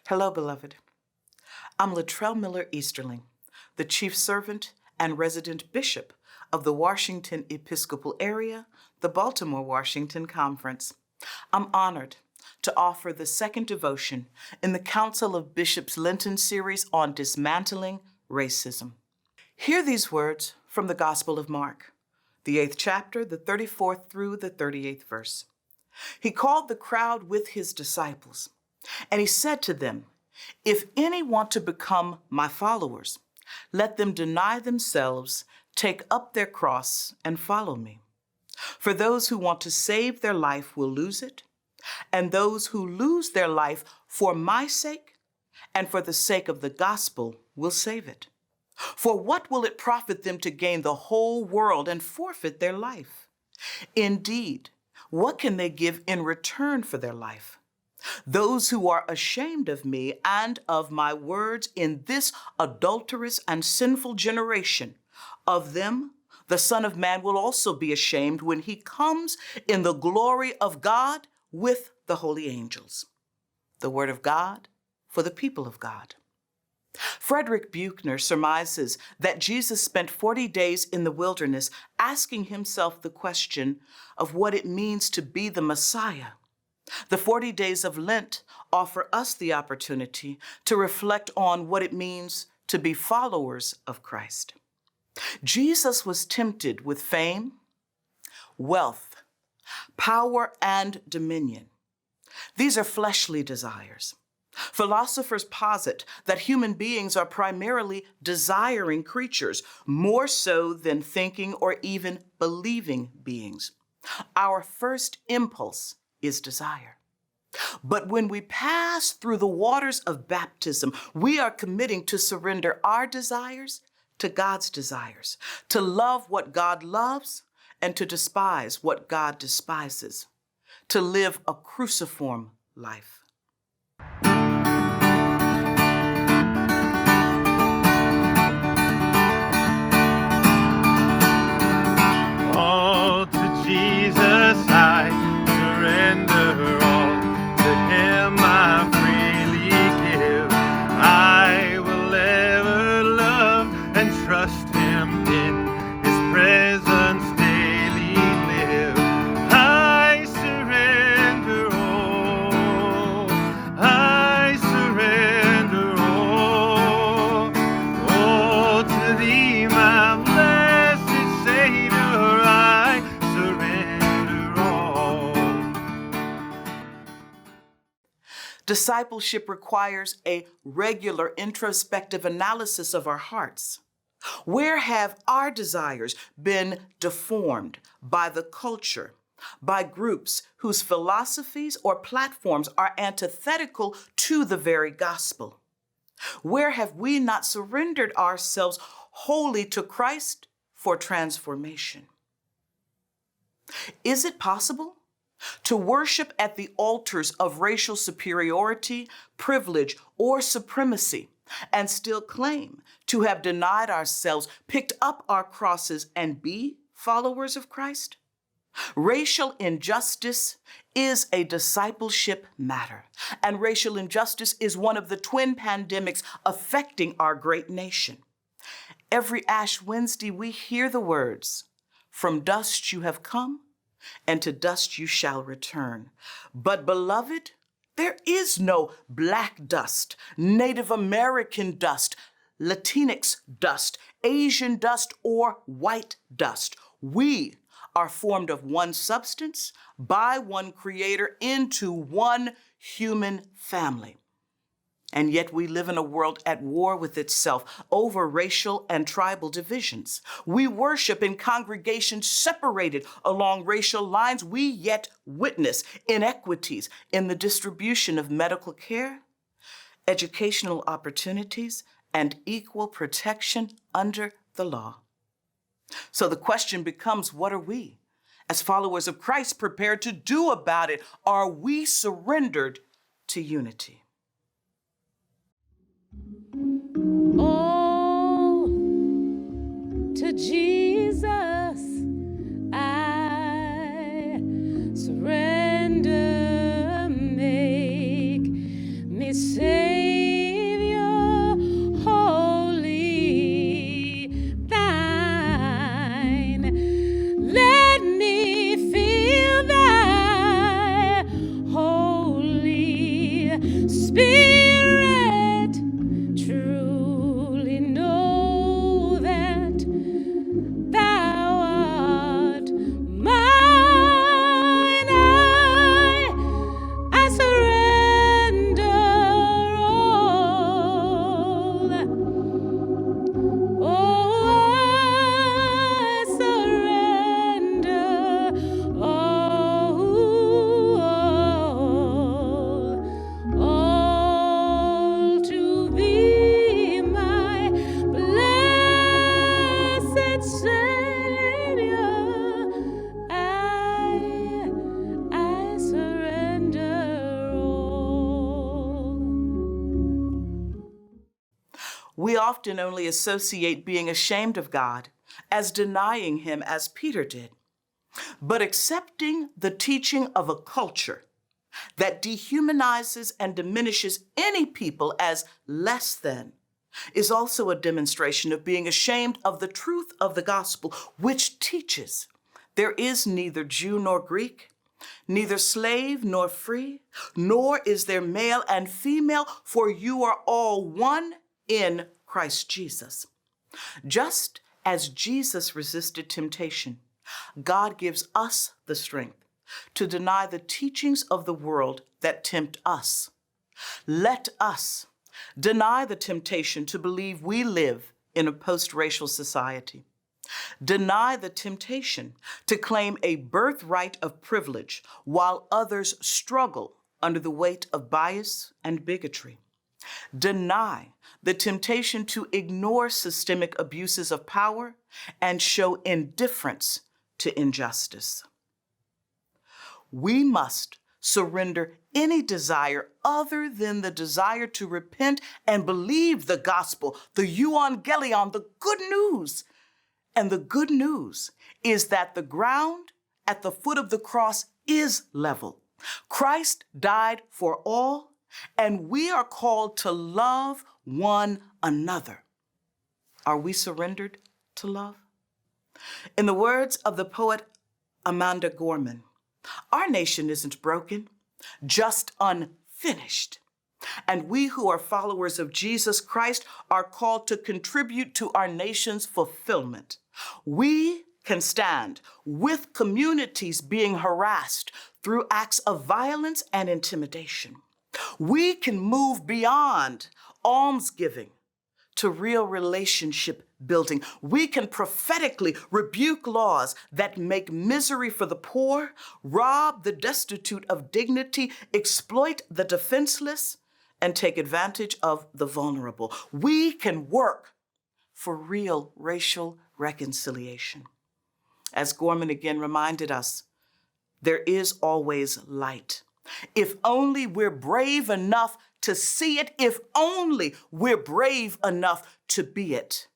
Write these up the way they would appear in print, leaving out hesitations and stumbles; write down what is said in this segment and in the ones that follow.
Hello, beloved. I'm LaTrelle Easterling, the chief servant and resident bishop of the Washington Episcopal Area, the Baltimore-Washington Conference. I'm honored to offer the second devotion in the Council of Bishops' Lenten series on dismantling racism. Hear these words from the Gospel of Mark, the 8th chapter, the 34th through the 38th verse. He called the crowd with his disciples, and he said to them, "If any want to become my followers, let them deny themselves, take up their cross, and follow me. For those who want to save their life will lose it, and those who lose their life for my sake and for the sake of the gospel will save it. For what will it profit them to gain the whole world and forfeit their life? Indeed, what can they give in return for their life? Those who are ashamed of me and of my words in this adulterous and sinful generation, of them the Son of Man will also be ashamed when he comes in the glory of God with the holy angels." The word of God for the people of God. Frederick Buechner surmises that Jesus spent 40 days in the wilderness asking himself the question of what it means to be the Messiah. The 40 days of Lent offer us the opportunity to reflect on what it means to be followers of Christ. Jesus was tempted with fame, wealth, power, and dominion. These are fleshly desires. Philosophers posit that human beings are primarily desiring creatures, more so than thinking or even believing beings. Our first impulse is desire. But when we pass through the waters of baptism, we are committing to surrender our desires to God's desires, to love what God loves and to despise what God despises, to live a cruciform life. All to Jesus I surrender, all to him I freely give. I will ever love and trust him, in his presence daily live. I surrender all, I surrender all to thee, my blessed Savior, I surrender all. Discipleship requires a regular introspective analysis of our hearts. Where have our desires been deformed by the culture, by groups whose philosophies or platforms are antithetical to the very gospel? Where have we not surrendered ourselves wholly to Christ for transformation? Is it possible to worship at the altars of racial superiority, privilege, or supremacy and still claim to have denied ourselves, picked up our crosses, and be followers of Christ? Racial injustice is a discipleship matter, and racial injustice is one of the twin pandemics affecting our great nation. Every Ash Wednesday, we hear the words, "From dust you have come, and to dust you shall return." But beloved, there is no black dust, Native American dust, Latinx dust, Asian dust, or white dust. We are formed of one substance, by one creator, into one human family. And yet we live in a world at war with itself over racial and tribal divisions. We worship in congregations separated along racial lines. We yet witness inequities in the distribution of medical care, educational opportunities, and equal protection under the law. So the question becomes, what are we, as followers of Christ, prepared to do about it? Are we surrendered to unity? Oh, to Jesus I surrender. Make me say We often only associate being ashamed of God as denying him, as Peter did. But accepting the teaching of a culture that dehumanizes and diminishes any people as less than is also a demonstration of being ashamed of the truth of the gospel, which teaches there is neither Jew nor Greek, neither slave nor free, nor is there male and female, for you are all one in Christ Jesus. Just as Jesus resisted temptation, God gives us the strength to deny the teachings of the world that tempt us. Let us deny the temptation to believe we live in a post-racial society. Deny the temptation to claim a birthright of privilege while others struggle under the weight of bias and bigotry. Deny the temptation to ignore systemic abuses of power and show indifference to injustice. We must surrender any desire other than the desire to repent and believe the gospel, the euangelion, the good news. And the good news is that the ground at the foot of the cross is level. Christ died for all, and we are called to love one another. Are we surrendered to love? In the words of the poet Amanda Gorman, our nation isn't broken, just unfinished. And we who are followers of Jesus Christ are called to contribute to our nation's fulfillment. We can stand with communities being harassed through acts of violence and intimidation. We can move beyond almsgiving to real relationship building. We can prophetically rebuke laws that make misery for the poor, rob the destitute of dignity, exploit the defenseless, and take advantage of the vulnerable. We can work for real racial reconciliation. As Gorman again reminded us, there is always light. If only we're brave enough to see it, if only we're brave enough to be it.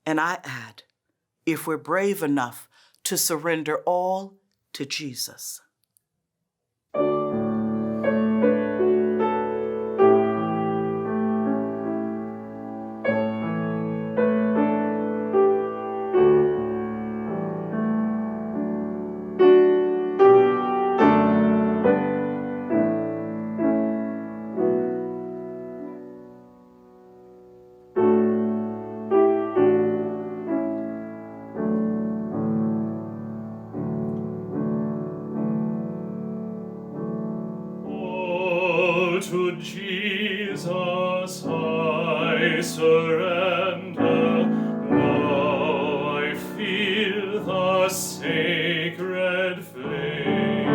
And I add, if we're brave enough to surrender all to Jesus. To Jesus I surrender. Now I feel the sacred flame.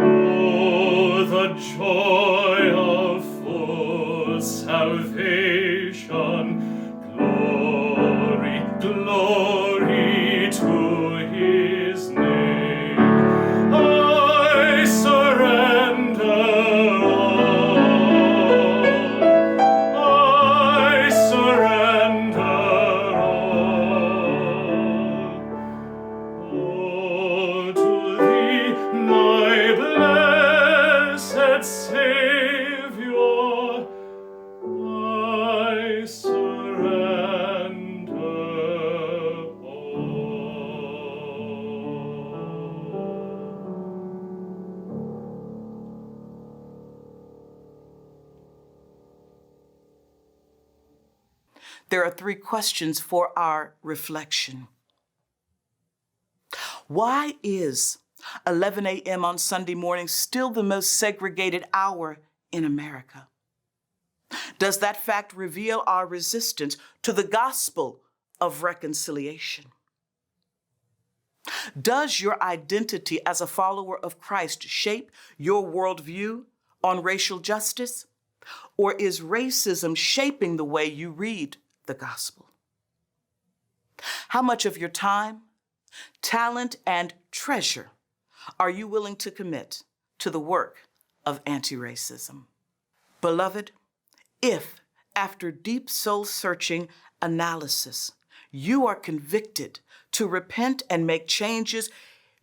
Oh, the joy of full salvation. Glory, glory to his name. I surrender. There are 3 questions for our reflection. Why is 11 a.m. on Sunday morning still the most segregated hour in America? Does that fact reveal our resistance to the gospel of reconciliation? Does your identity as a follower of Christ shape your worldview on racial justice? Or is racism shaping the way you read the gospel? How much of your time, talent, and treasure are you willing to commit to the work of anti-racism? Beloved, if After deep soul-searching analysis, you are convicted to repent and make changes.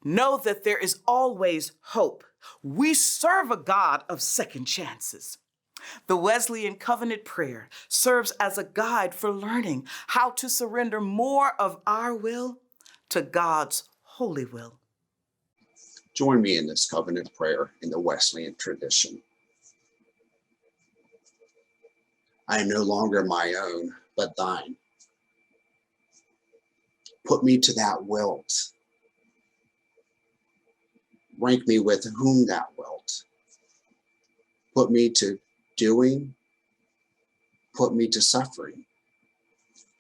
Know that there is always hope. We serve a God of second chances. The Wesleyan Covenant Prayer serves as a guide for learning how to surrender more of our will to God's holy will. Join me in this covenant prayer in the Wesleyan tradition. I am no longer my own, but thine. Put me to that wilt. Rank me with whom thou wilt. Put me to doing. Put me to suffering.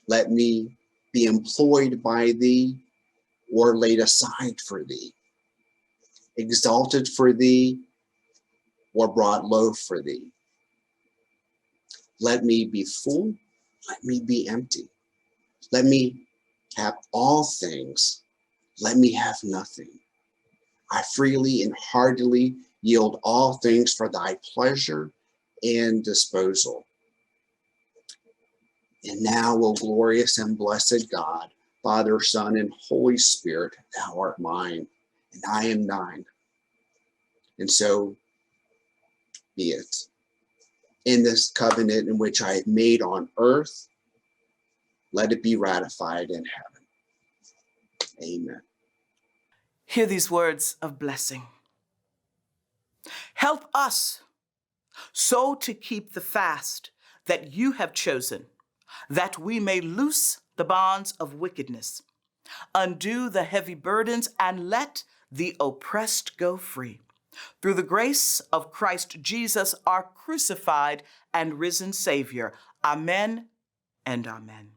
Let me be employed by thee or laid aside for thee, exalted for thee or brought low for thee. Let me be full, let me be empty. Let me have all things, let me have nothing. I freely and heartily yield all things for thy pleasure and disposal. And now, O glorious and blessed God, Father, Son, and Holy Spirit, thou art mine, and I am thine. And so be it. In this covenant in which I have made on earth, let it be ratified in heaven. Amen. Hear these words of blessing. Help us so to keep the fast that you have chosen, that we may loose the bonds of wickedness, undo the heavy burdens, and let the oppressed go free. Through the grace of Christ Jesus, our crucified and risen Savior. Amen and amen.